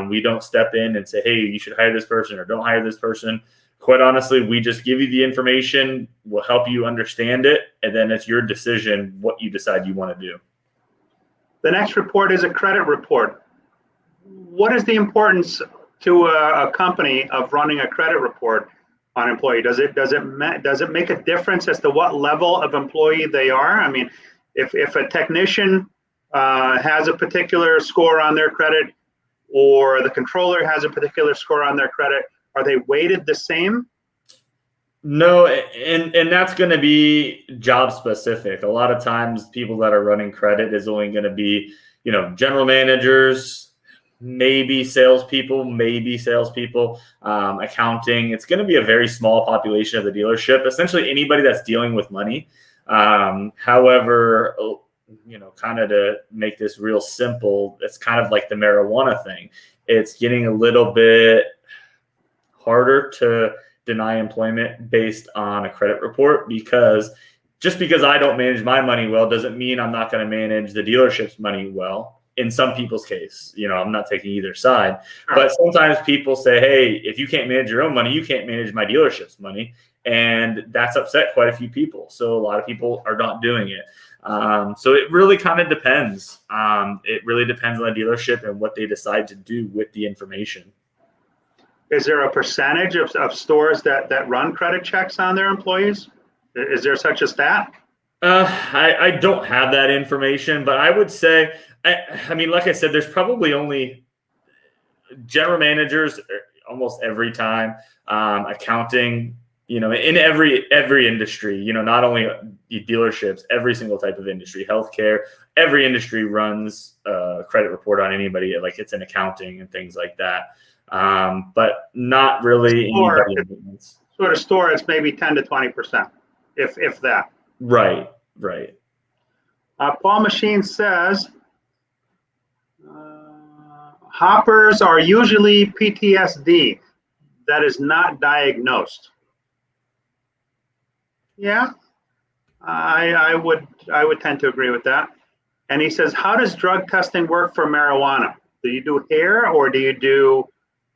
We don't step in and say, "Hey, you should hire this person or don't hire this person." Quite honestly, we just give you the information. We'll help you understand it. And then it's your decision what you decide you want to do. The next report is a credit report. What is the importance to a company of running a credit report on employee? Does it make a difference as to what level of employee they are? I mean, if a technician has a particular score on their credit, or the controller has a particular score on their credit, are they weighted the same? No, and that's going to be job specific. A lot of times people that are running credit is only going to be, general managers, maybe salespeople, accounting. It's going to be a very small population of the dealership, essentially anybody that's dealing with money. However, kind of to make this real simple, it's kind of like the marijuana thing. It's getting a little bit harder to deny employment based on a credit report, because just because I don't manage my money well doesn't mean I'm not going to manage the dealership's money well. In some people's case, I'm not taking either side, but sometimes people say, hey, if you can't manage your own money, you can't manage my dealership's money. And that's upset quite a few people. So a lot of people are not doing it. So it really kind of depends. It really depends on the dealership and what they decide to do with the information. Is there a percentage of stores that run credit checks on their employees? Is there such a stat? I don't have that information, but I would say, I mean, like I said, there's probably only general managers almost every time, accounting, in every industry, not only dealerships, every single type of industry, healthcare, every industry runs a credit report on anybody, like it's in accounting and things like that. But not really anybody in maintenance. Sort of store, it's maybe 10 to 20%, if that. Right. Paul Machine says, hoppers are usually PTSD that is not diagnosed. Yeah, I would tend to agree with that. And he says, how does drug testing work for marijuana? Do you do hair or do you do,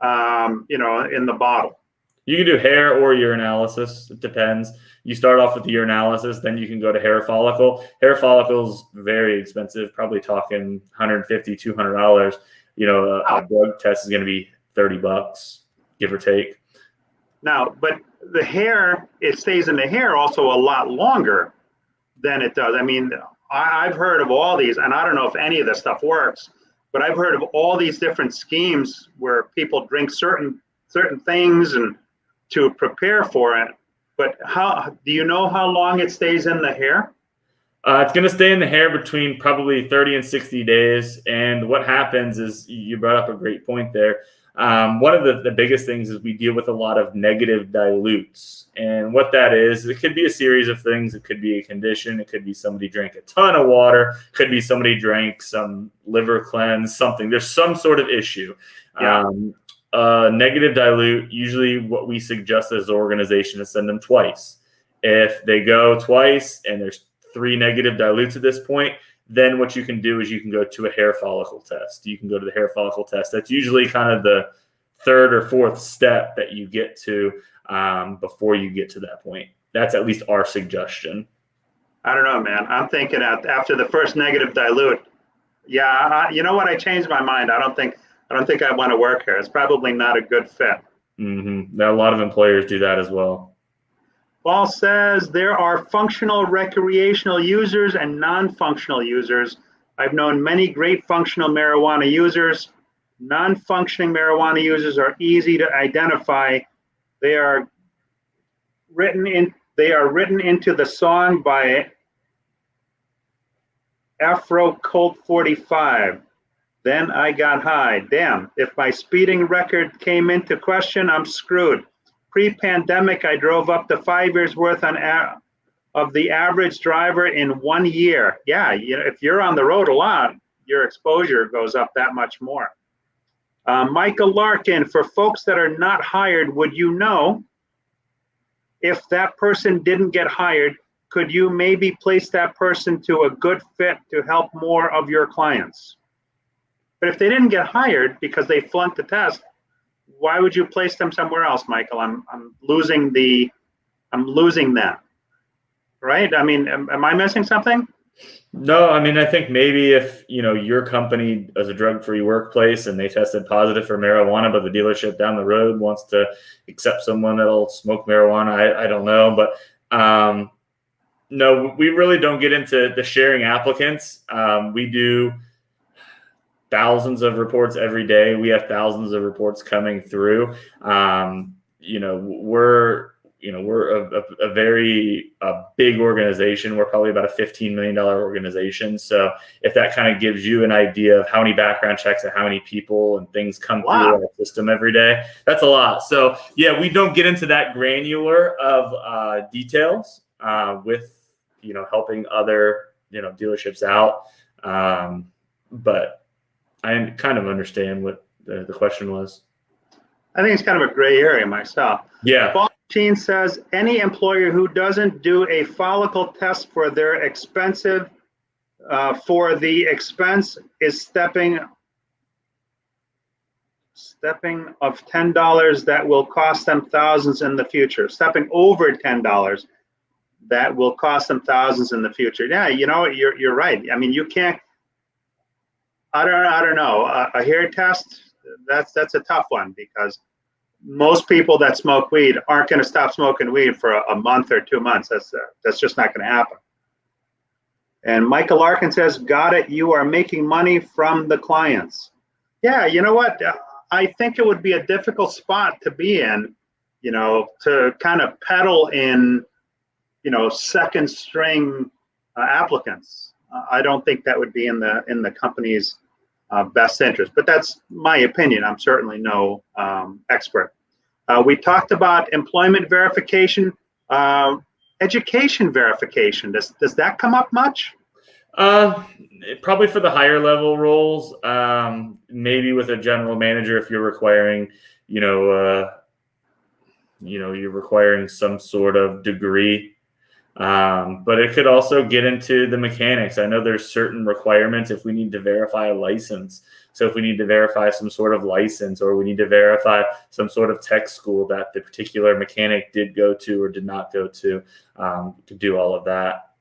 in the bottle? You can do hair or urinalysis. It depends. You start off with the urinalysis, then you can go to hair follicle. Hair follicle's very expensive, probably talking $150, $200. A drug test is going to be $30, give or take. Now, but the hair, it stays in the hair also a lot longer than it does. I mean, I've heard of all these, and I don't know if any of this stuff works, but I've heard of all these different schemes where people drink certain things and to prepare for it. But how do you know how long it stays in the hair? It's going to stay in the hair between probably 30 and 60 days. And what happens is, you brought up a great point there. One of the biggest things is we deal with a lot of negative dilutes. And what that is, it could be a series of things. It could be a condition. It could be somebody drank a ton of water. It could be somebody drank some liver cleanse, something. There's some sort of issue. Yeah. Negative dilute, usually what we suggest as an organization is send them twice. If they go twice and there's 3 negative dilutes at this point, then what you can do is you can go to a hair follicle test. You can go to the hair follicle test. That's usually kind of the 3rd or 4th step that you get to before you get to that point. That's at least our suggestion. I don't know, man. I'm thinking after the first negative dilute, you know what? I changed my mind. I don't think I want to work here. It's probably not a good fit. Mm-hmm. Now, a lot of employers do that as well. Paul says there are functional recreational users and non-functional users. I've known many great functional marijuana users. Non-functioning marijuana users are easy to identify. They are written into the song by Afro Colt 45. Then I got high. Damn, if my speeding record came into question, I'm screwed. Pre-pandemic, I drove up to 5 years worth of the average driver in 1 year. Yeah, if you're on the road a lot, your exposure goes up that much more. Michael Larkin, for folks that are not hired, would you know if that person didn't get hired, could you maybe place that person to a good fit to help more of your clients? But if they didn't get hired because they flunked the test, why would you place them somewhere else, Michael? I'm losing that. Right? I mean, am I missing something? No, I mean, I think maybe if, your company is a drug-free workplace and they tested positive for marijuana, but the dealership down the road wants to accept someone that'll smoke marijuana, I don't know. But no, we really don't get into the sharing applicants. We do thousands of reports every day. We have thousands of reports coming through. we're a very big organization. We're probably about a $15 million organization. So if that kind of gives you an idea of how many background checks and how many people and things come through our system every day, that's a lot. So yeah, we don't get into that granular of details with, helping other, dealerships out. But I kind of understand what the question was. I think it's kind of a gray area myself. Yeah. Paul Machine says any employer who doesn't do a follicle test for their expensive for the expense is stepping of $10 that will cost them thousands in the future. Stepping over $10 that will cost them thousands in the future. Yeah, you're right. I mean, you can't. I don't know. A hair test, that's a tough one, because most people that smoke weed aren't going to stop smoking weed for a month or 2 months. That's just not going to happen. And Michael Larkin says, got it. You are making money from the clients. Yeah, you know what? I think it would be a difficult spot to be in, to kind of peddle in, second string applicants. I don't think that would be in the company's best interest, but that's my opinion. I'm certainly no expert. We talked about employment verification, education verification. Does that come up much? Probably for the higher level roles, maybe with a general manager if you're requiring, you're requiring some sort of degree. But it could also get into the mechanics. I know there's certain requirements if we need to verify a license. So if we need to verify some sort of license, or we need to verify some sort of tech school that the particular mechanic did go to or did not go to do all of that.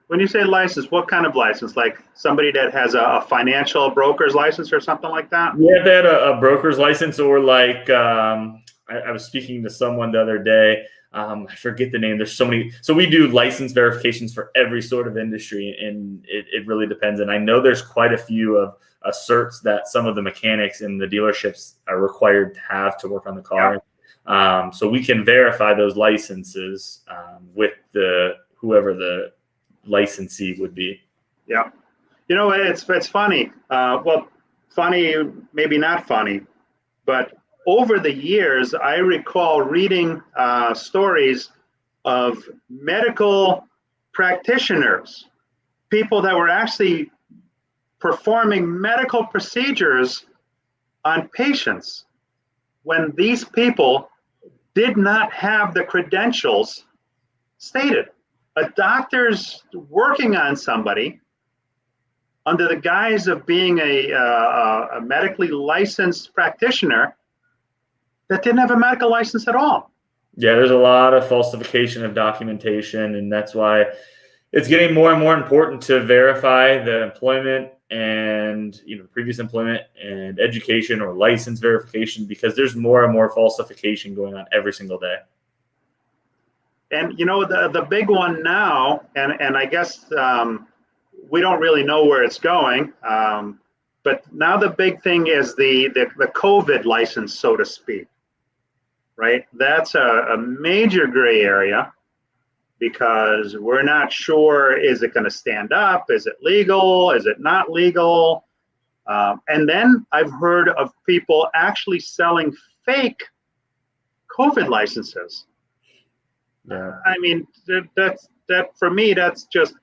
When you say license, what kind of license? Like somebody that has a financial broker's license or something like that? Yeah, they had a broker's license, or like I was speaking to someone the other day. I forget the name. There's so many. So we do license verifications for every sort of industry, and it really depends. And I know there's quite a few of certs that some of the mechanics in the dealerships are required to have to work on the car. Yeah. So we can verify those licenses with whoever the licensee would be. Yeah. It's funny. Well, funny, maybe not funny, but over the years, I recall reading stories of medical practitioners, people that were actually performing medical procedures on patients when these people did not have the credentials stated. A doctor's working on somebody under the guise of being a medically licensed practitioner that didn't have a medical license at all. Yeah, there's a lot of falsification of documentation, and that's why it's getting more and more important to verify the employment and previous employment and education or license verification, because there's more and more falsification going on every single day. And the big one now, and I guess we don't really know where it's going, but now the big thing is the COVID license, so to speak. Right? That's a major gray area, because we're not sure, is it going to stand up? Is it legal? Is it not legal? And then I've heard of people actually selling fake COVID licenses. Yeah. I mean, that for me, that's just,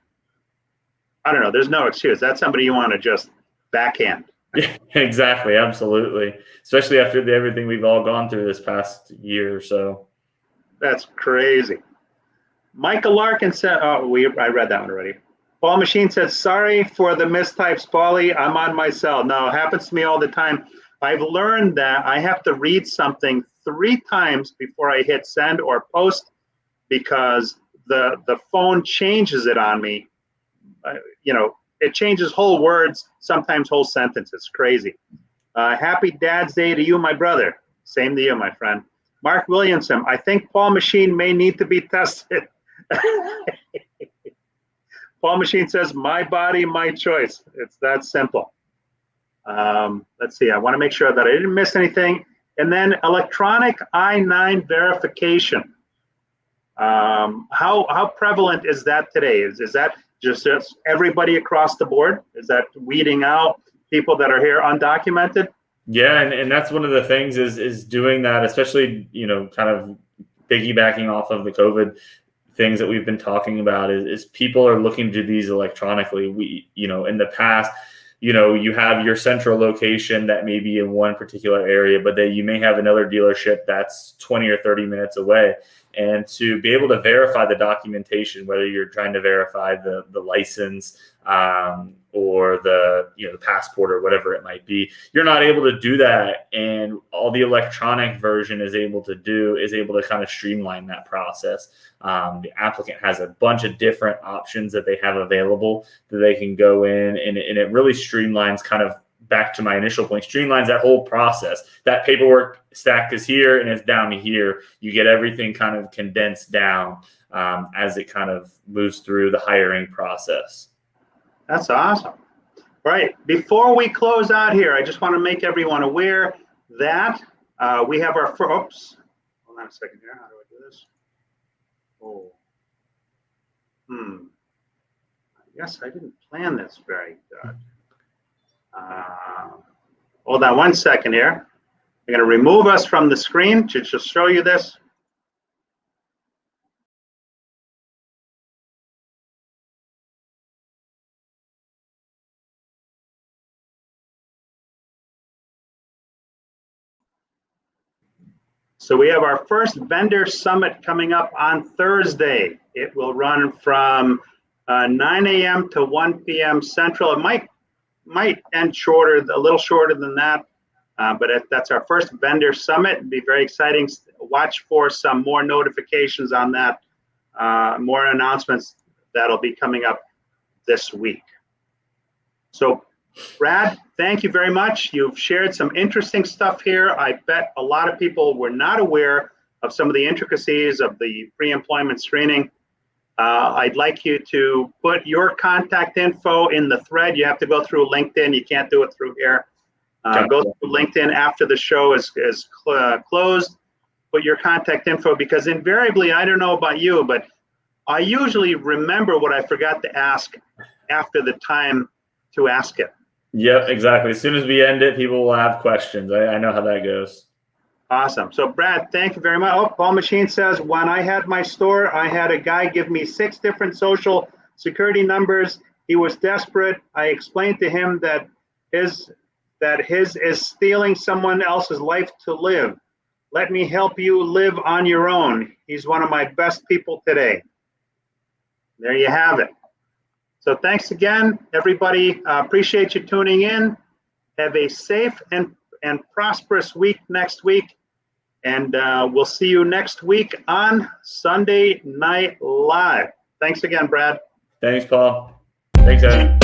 I don't know. There's no excuse. That's somebody you want to just backhand. Yeah, exactly. Absolutely. Especially after everything we've all gone through this past year or so. That's crazy. Michael Larkin said, I read that one already. Paul Machine said, sorry for the mistypes, Paulie. I'm on my cell. No, it happens to me all the time. I've learned that I have to read something 3 times before I hit send or post, because the phone changes it on me. It changes whole words, sometimes whole sentences. Crazy. Happy Dad's Day to you, my brother. Same to you, my friend. Mark Williamson, I think Paul Machine may need to be tested. Paul Machine says, my body, my choice. It's that simple. Let's see. I want to make sure that I didn't miss anything. And then electronic I-9 verification. How prevalent is that today? Is that just everybody across the board? Is that weeding out people that are here undocumented? Yeah, and that's one of the things is doing that, especially, you know, kind of piggybacking off of the COVID things that we've been talking about is people are looking to do these electronically. We, you know, in the past, you know, you have your central location that may be in one particular area, but then you may have another dealership that's 20 or 30 minutes away. And to be able to verify the documentation, whether you're trying to verify the license or the, you know, the passport or whatever it might be, you're not able to do that. And all the electronic version is able to kind of streamline that process. The applicant has a bunch of different options that they have available that they can go in, and it really streamlines, kind of back to my initial point, streamlines that whole process. That paperwork stack is here and it's down to here. You get everything kind of condensed down as it kind of moves through the hiring process. That's awesome. Right. Before we close out here, I just want to make everyone aware that we have our oops. Hold on a second here. How do I do this? Oh. I guess I didn't plan this very good. Hold on one second here. I'm going to remove us from the screen to just show you this. So we have our first vendor summit coming up on Thursday. It will run from 9 a.m. to 1 p.m. Central. It might end shorter, a little shorter than that, but that's our first vendor summit. It'll be very exciting. Watch for some more notifications on that, more announcements that'll be coming up this week. So Brad, thank you very much. You've shared some interesting stuff here. I bet a lot of people were not aware of some of the intricacies of the pre-employment screening. I'd like you to put your contact info in the thread. You have to go through LinkedIn. You can't do it through here. Go through LinkedIn after the show is closed. Put your contact info, because invariably, I don't know about you, but I usually remember what I forgot to ask after the time to ask it. Yep, exactly. As soon as we end it, people will have questions. I know how that goes. Awesome. So Brad, thank you very much. Oh, Paul Machine says, when I had my store, I had a guy give me 6 different social security numbers. He was desperate. I explained to him that his is stealing someone else's life to live. Let me help you live on your own. He's one of my best people today. There you have it. So thanks again, everybody. Appreciate you tuning in. Have a safe and prosperous week next week. And we'll see you next week on Sunday Night Live. Thanks again, Brad. Thanks, Paul. Thanks, Evan.